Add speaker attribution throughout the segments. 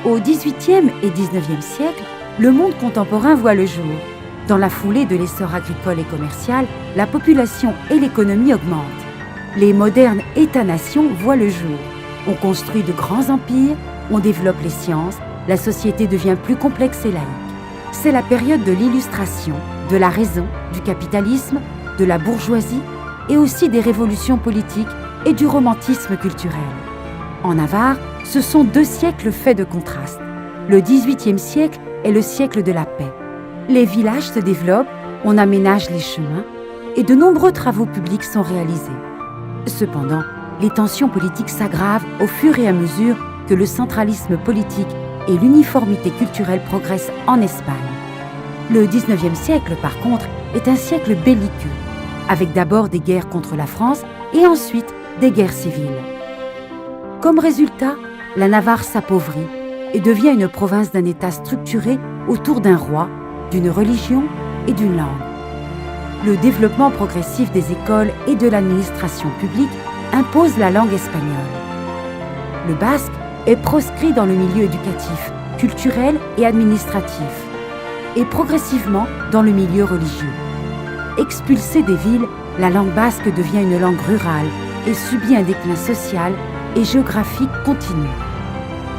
Speaker 1: Au XVIIIe et XIXe siècle, le monde contemporain voit le jour. Dans la foulée de l'essor agricole et commercial, la population et l'économie augmentent. Les modernes États-nations voient le jour. On construit de grands empires, on développe les sciences, la société devient plus complexe et laïque. C'est la période de l'illustration, de la raison, du capitalisme, de la bourgeoisie et aussi des révolutions politiques et du romantisme culturel. En Navarre, ce sont 2 siècles faits de contrastes. Le XVIIIe siècle est le siècle de la paix. Les villages se développent, on aménage les chemins et de nombreux travaux publics sont réalisés. Cependant, les tensions politiques s'aggravent au fur et à mesure que le centralisme politique et l'uniformité culturelle progressent en Espagne. Le XIXe siècle, par contre, est un siècle belliqueux, avec d'abord des guerres contre la France et ensuite des guerres civiles. Comme résultat, la Navarre s'appauvrit et devient une province d'un État structuré autour d'un roi, d'une religion et d'une langue. Le développement progressif des écoles et de l'administration publique impose la langue espagnole. Le basque est proscrit dans le milieu éducatif, culturel et administratif, et progressivement dans le milieu religieux. Expulsée des villes, la langue basque devient une langue rurale et subit un déclin social et géographique continu.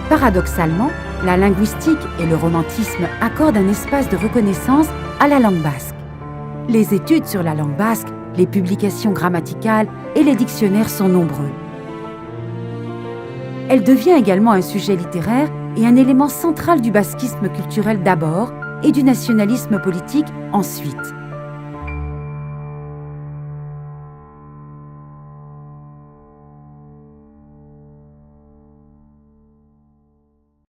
Speaker 1: Paradoxalement, la linguistique et le romantisme accordent un espace de reconnaissance à la langue basque. Les études sur la langue basque, les publications grammaticales et les dictionnaires sont nombreux. Elle devient également un sujet littéraire et un élément central du basquisme culturel d'abord et du nationalisme politique ensuite.